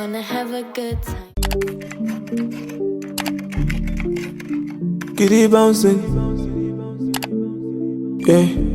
wanna have a good time. Get it bouncing, yeah.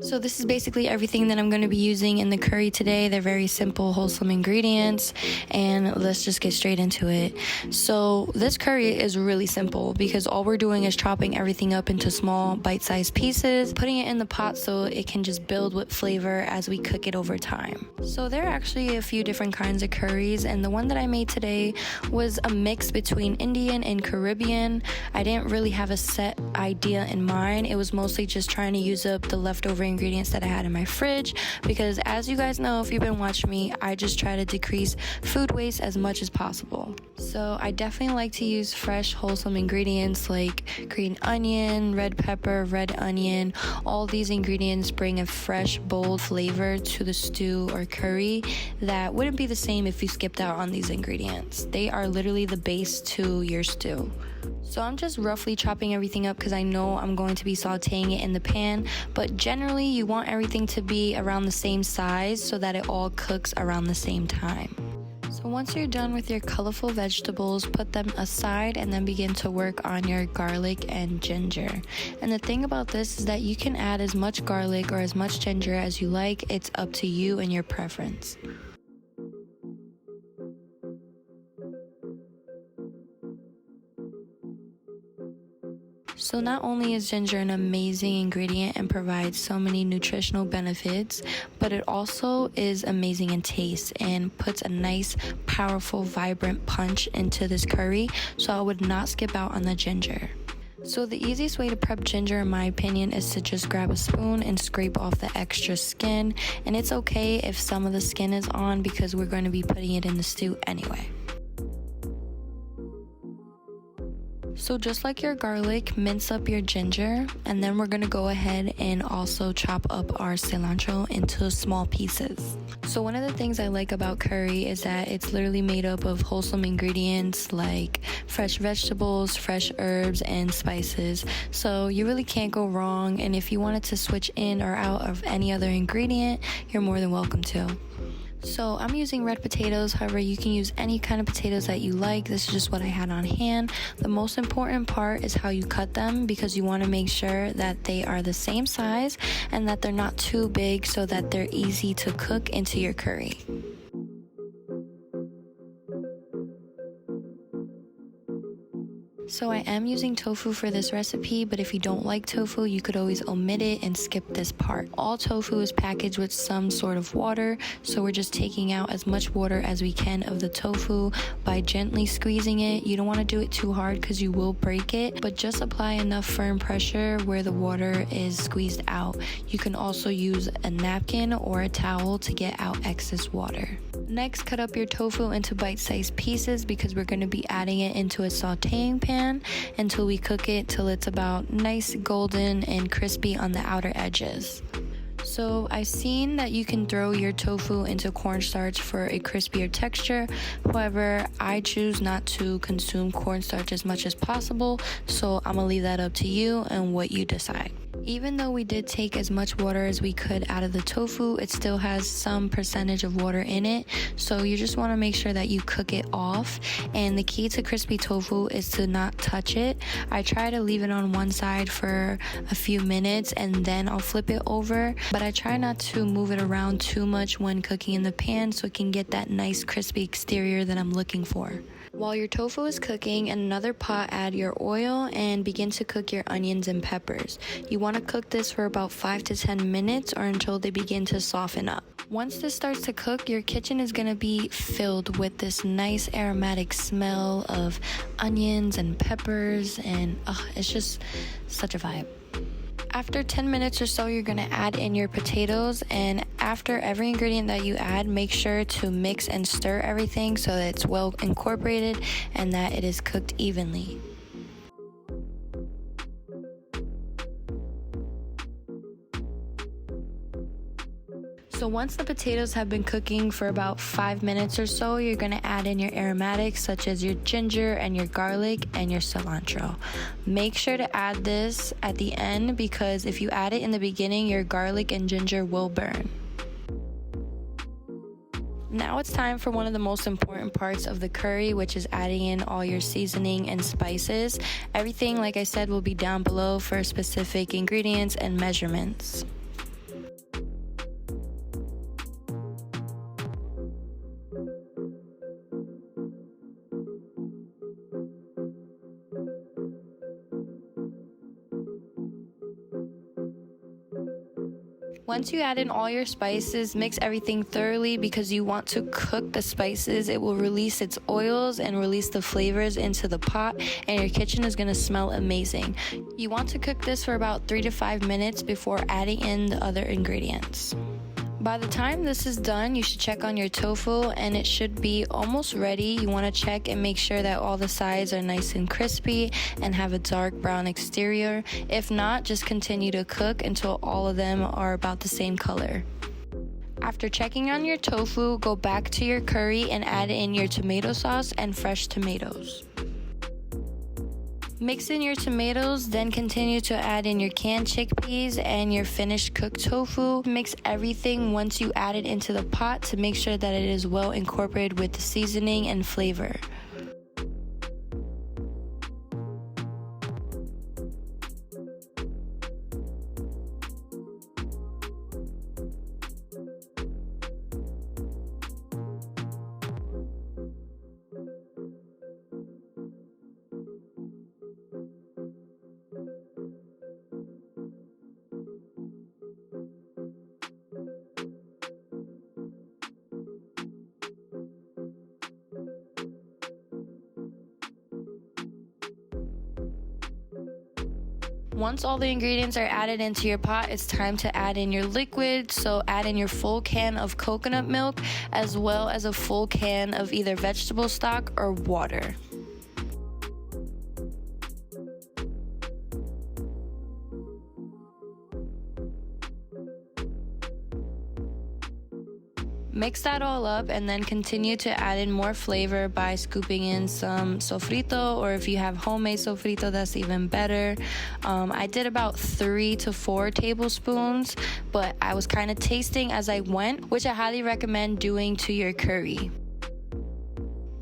So this is basically everything that I'm going to be using in the curry today. They're very simple, wholesome ingredients, and let's just get straight into it. So this curry is really simple because all we're doing is chopping everything up into small bite-sized pieces, putting it in the pot so it can just build with flavor as we cook it over time. So there are actually a few different kinds of curries, and the one that I made today was a mix between Indian and Caribbean. I didn't really have a set idea in mind. It was mostly just trying to use up the leftover ingredients that I had in my fridge, because as you guys know, if you've been watching me, I just try to decrease food waste as much as possible. So I definitely like to use fresh, wholesome ingredients like green onion, red pepper, red onion. All these ingredients bring a fresh, bold flavor to the stew or curry that wouldn't be the same if you skipped out on these ingredients. They are literally the base to your stew. So I'm just roughly chopping everything up because I know I'm going to be sauteing it in the pan, but generally you want everything to be around the same size so that it all cooks around the same time. So once you're done with your colorful vegetables, put them aside and then begin to work on your garlic and ginger. And the thing about this is that you can add as much garlic or as much ginger as you like. It's up to you and your preference. So not only is ginger an amazing ingredient and provides so many nutritional benefits, but it also is amazing in taste and puts a nice, powerful, vibrant punch into this curry, so I would not skip out on the ginger. So the easiest way to prep ginger, in my opinion, is to just grab a spoon and scrape off the extra skin, and it's okay if some of the skin is on because we're going to be putting it in the stew anyway. So just like your garlic, mince up your ginger, and then we're going to go ahead and also chop up our cilantro into small pieces. So one of the things I like about curry is that it's literally made up of wholesome ingredients like fresh vegetables, fresh herbs, and spices. So you really can't go wrong, and if you wanted to switch in or out of any other ingredient, you're more than welcome to. So I'm using red potatoes, however you can use any kind of potatoes that you like. This is just what I had on hand. The most important part is how you cut them, because you want to make sure that they are the same size and that they're not too big so that they're easy to cook into your curry. So I am using tofu for this recipe, but if you don't like tofu, you could always omit it and skip this part. All tofu is packaged with some sort of water, so we're just taking out as much water as we can of the tofu by gently squeezing it. You don't want to do it too hard because you will break it, but just apply enough firm pressure where the water is squeezed out. You can also use a napkin or a towel to get out excess water. Next, cut up your tofu into bite-sized pieces because we're going to be adding it into a sauteing pan until we cook it till it's about nice golden and crispy on the outer edges. So I've seen that you can throw your tofu into cornstarch for a crispier texture. However, I choose not to consume cornstarch as much as possible, so I'm gonna leave that up to you and what you decide. Even though we did take as much water as we could out of the tofu, it still has some percentage of water in it, so you just want to make sure that you cook it off. And the key to crispy tofu is to not touch it. I try to leave it on one side for a few minutes and then I'll flip it over, but I try not to move it around too much when cooking in the pan so it can get that nice crispy exterior that I'm looking for. While your tofu is cooking, in another pot add your oil and begin to cook your onions and peppers. You want to cook this for about 5 to 10 minutes or until they begin to soften up. Once this starts to cook, your kitchen is going to be filled with this nice aromatic smell of onions and peppers, and it's just such a vibe. After 10 minutes or so, you're going to add in your potatoes, and after every ingredient that you add, make sure to mix and stir everything so that it's well incorporated and that it is cooked evenly. So once the potatoes have been cooking for about 5 minutes or so, you're gonna add in your aromatics such as your ginger and your garlic and your cilantro. Make sure to add this at the end because if you add it in the beginning, your garlic and ginger will burn. Now it's time for one of the most important parts of the curry, which is adding in all your seasoning and spices. Everything, like I said, will be down below for specific ingredients and measurements. Once you add in all your spices, mix everything thoroughly because you want to cook the spices. It will release its oils and release the flavors into the pot, and your kitchen is going to smell amazing. You want to cook this for about 3 to 5 minutes before adding in the other ingredients. By the time this is done, you should check on your tofu and it should be almost ready. You want to check and make sure that all the sides are nice and crispy and have a dark brown exterior. If not, just continue to cook until all of them are about the same color. After checking on your tofu, go back to your curry and add in your tomato sauce and fresh tomatoes. Mix in your tomatoes, then continue to add in your canned chickpeas and your finished cooked tofu. Mix everything once you add it into the pot to make sure that it is well incorporated with the seasoning and flavor. Once all the ingredients are added into your pot, it's time to add in your liquid. So add in your full can of coconut milk as well as a full can of either vegetable stock or water. Mix that all up and then continue to add in more flavor by scooping in some sofrito, or if you have homemade sofrito, that's even better. I did about 3 to 4 tablespoons, but I was kind of tasting as I went, which I highly recommend doing to your curry.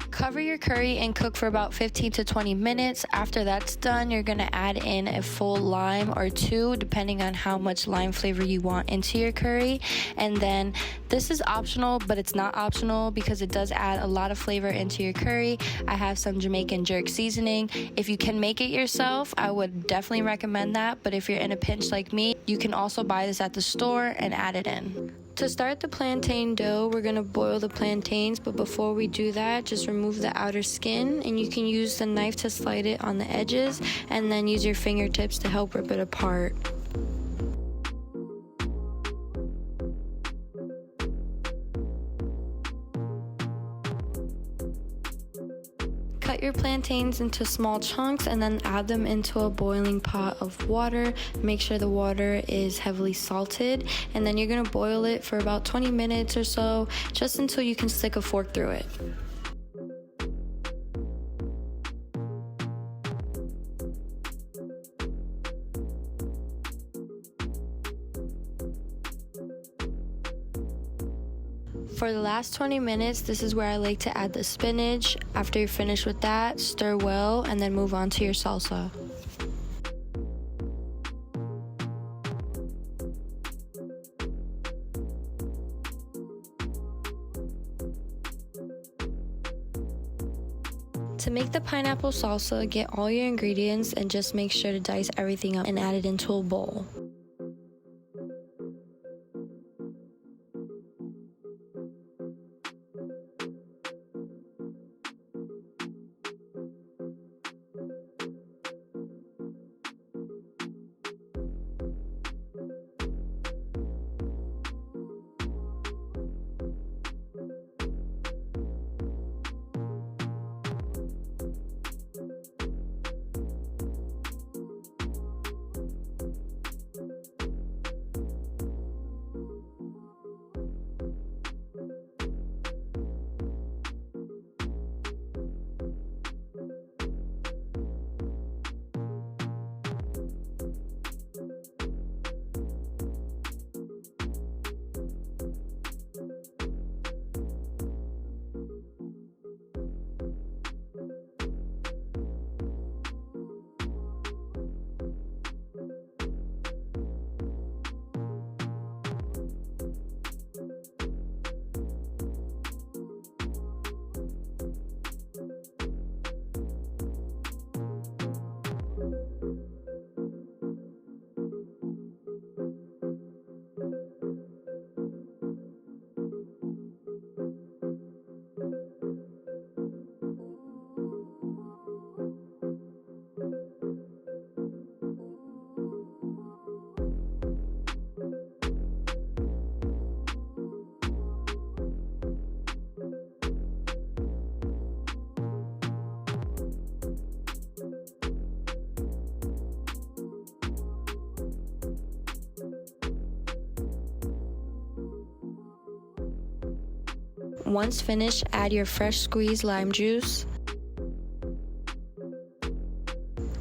Cover your curry and cook for about 15 to 20 minutes. After that's done, you're gonna add in a full lime or 2, depending on how much lime flavor you want into your curry. And then this is optional, but it's not optional because it does add a lot of flavor into your curry. I have some Jamaican jerk seasoning. If you can make it yourself, I would definitely recommend that. But if you're in a pinch like me, you can also buy this at the store and add it in. To start the plantain dough, we're gonna boil the plantains, but before we do that, just remove the outer skin, and you can use the knife to slide it on the edges, and then use your fingertips to help rip it apart. Cut your plantains into small chunks and then add them into a boiling pot of water. Make sure the water is heavily salted, and then you're gonna boil it for about 20 minutes or so, just until you can stick a fork through it. For the last 20 minutes, this is where I like to add the spinach. After you're finished with that, stir well and then move on to your salsa. To make the pineapple salsa, get all your ingredients and just make sure to dice everything up and add it into a bowl. Once finished, add your fresh squeezed lime juice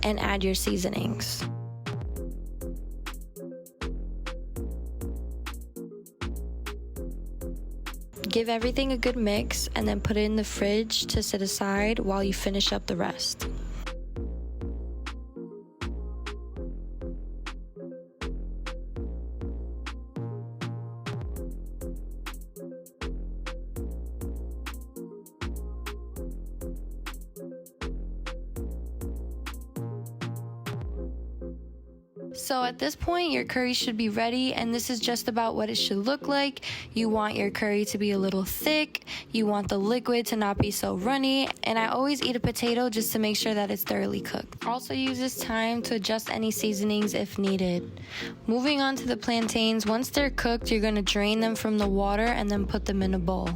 and add your seasonings. Give everything a good mix and then put it in the fridge to sit aside while you finish up the rest. So at this point, your curry should be ready, and this is just about what it should look like. You want your curry to be a little thick, you want the liquid to not be so runny, and I always eat a potato just to make sure that it's thoroughly cooked. Also use this time to adjust any seasonings if needed. Moving on to the plantains, once they're cooked, you're gonna drain them from the water and then put them in a bowl.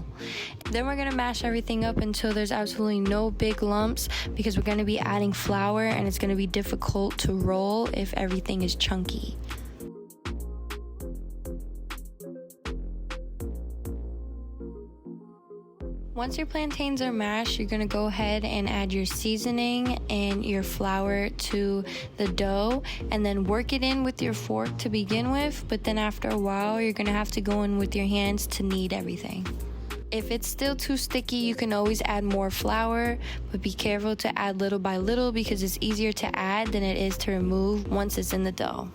Then we're gonna mash everything up until there's absolutely no big lumps, because we're gonna be adding flour and it's gonna be difficult to roll if everything is chunky. Once your plantains are mashed, you're gonna go ahead and add your seasoning and your flour to the dough and then work it in with your fork to begin with, but then after a while, you're gonna have to go in with your hands to knead everything. If it's still too sticky, you can always add more flour, but be careful to add little by little because it's easier to add than it is to remove once it's in the dough.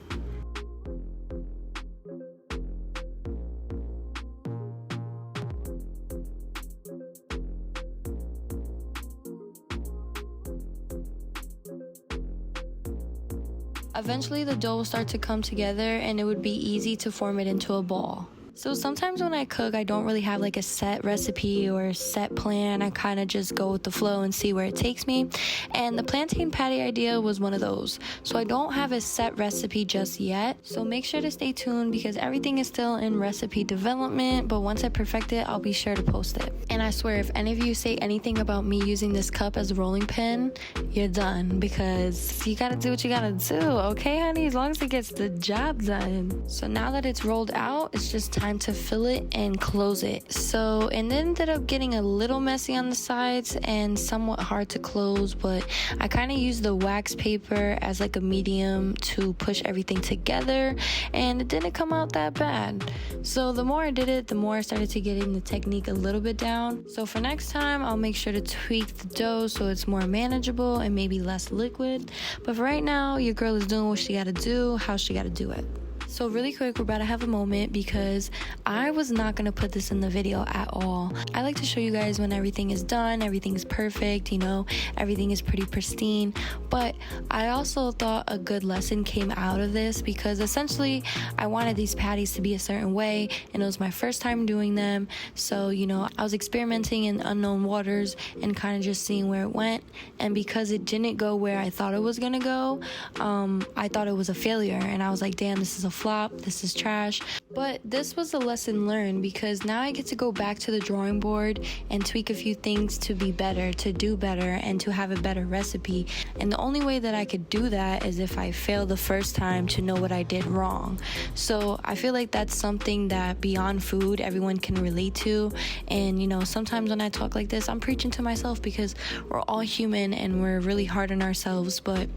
Eventually the dough will start to come together and it would be easy to form it into a ball. So sometimes when I cook, I don't really have like a set recipe or a set plan. I kind of just go with the flow and see where it takes me. And the plantain patty idea was one of those. So I don't have a set recipe just yet. So make sure to stay tuned because everything is still in recipe development. But once I perfect it, I'll be sure to post it. And I swear, if any of you say anything about me using this cup as a rolling pin, you're done because you gotta do what you gotta do. Okay, honey? As long as it gets the job done. So now that it's rolled out, it's just time to fill it and close it. So it ended up getting a little messy on the sides and somewhat hard to close, but I kind of used the wax paper as like a medium to push everything together and it didn't come out that bad. So the more I did it, the more I started to get in the technique a little bit down. So for next time, I'll make sure to tweak the dough so it's more manageable and maybe less liquid. But for right now, your girl is doing what she gotta do, how she gotta do it. So really quick, we're about to have a moment because I was not going to put this in the video at all. I like to show you guys when everything is done, everything is perfect, you know, everything is pretty pristine. But I also thought a good lesson came out of this because essentially I wanted these patties to be a certain way and it was my first time doing them. So, you know, I was experimenting in unknown waters and kind of just seeing where it went. And because it didn't go where I thought it was going to go, I thought it was a failure. And I was like, damn, this is a flop, this is trash. But this was a lesson learned because now I get to go back to the drawing board and tweak a few things to be better, to do better, and to have a better recipe. And the only way that I could do that is if I fail the first time to know what I did wrong. So I feel like that's something that beyond food everyone can relate to. And you know, sometimes when I talk like this, I'm preaching to myself because we're all human and we're really hard on ourselves. But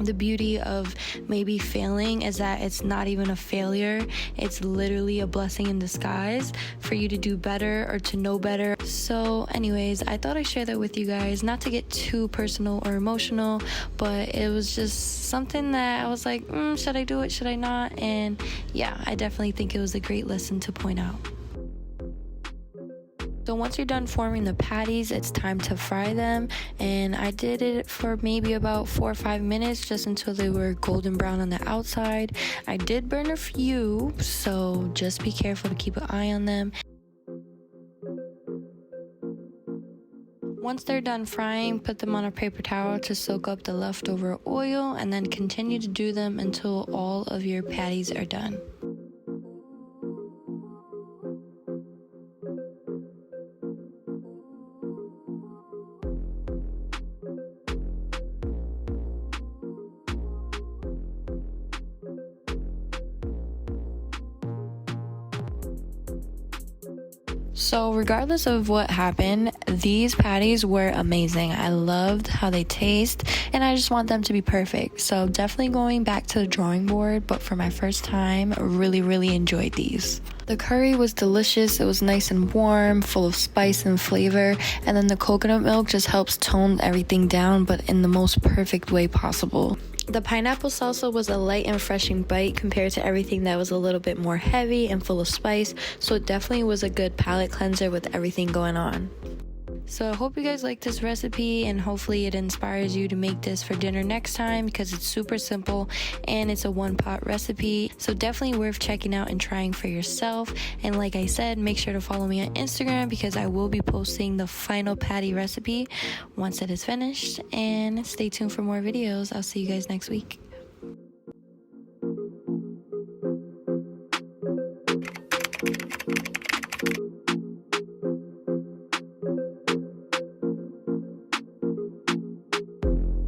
the beauty of maybe failing is that it's not even a failure. It's literally a blessing in disguise for you to do better or to know better. So anyways, I thought I'd share that with you guys, not to get too personal or emotional, but it was just something that I was like, should I do it? Should I not? And yeah, I definitely think it was a great lesson to point out. So once you're done forming the patties, it's time to fry them. And I did it for maybe about 4 or 5 minutes, just until they were golden brown on the outside. I did burn a few, so just be careful to keep an eye on them. Once they're done frying, put them on a paper towel to soak up the leftover oil, and then continue to do them until all of your patties are done. So regardless of what happened, these patties were amazing. I loved how they taste, and I just want them to be perfect. So definitely going back to the drawing board, but for my first time, really enjoyed these. The curry was delicious. It was nice and warm, full of spice and flavor, and then the coconut milk just helps tone everything down, but in the most perfect way possible. The pineapple salsa was a light and refreshing bite compared to everything that was a little bit more heavy and full of spice, so it definitely was a good palate cleanser with everything going on. So I hope you guys like this recipe, and hopefully it inspires you to make this for dinner next time, because it's super simple and it's a one-pot recipe. So definitely worth checking out and trying for yourself. And like I said, make sure to follow me on Instagram, because I will be posting the final patty recipe once it is finished. And stay tuned for more videos. I'll see you guys next week.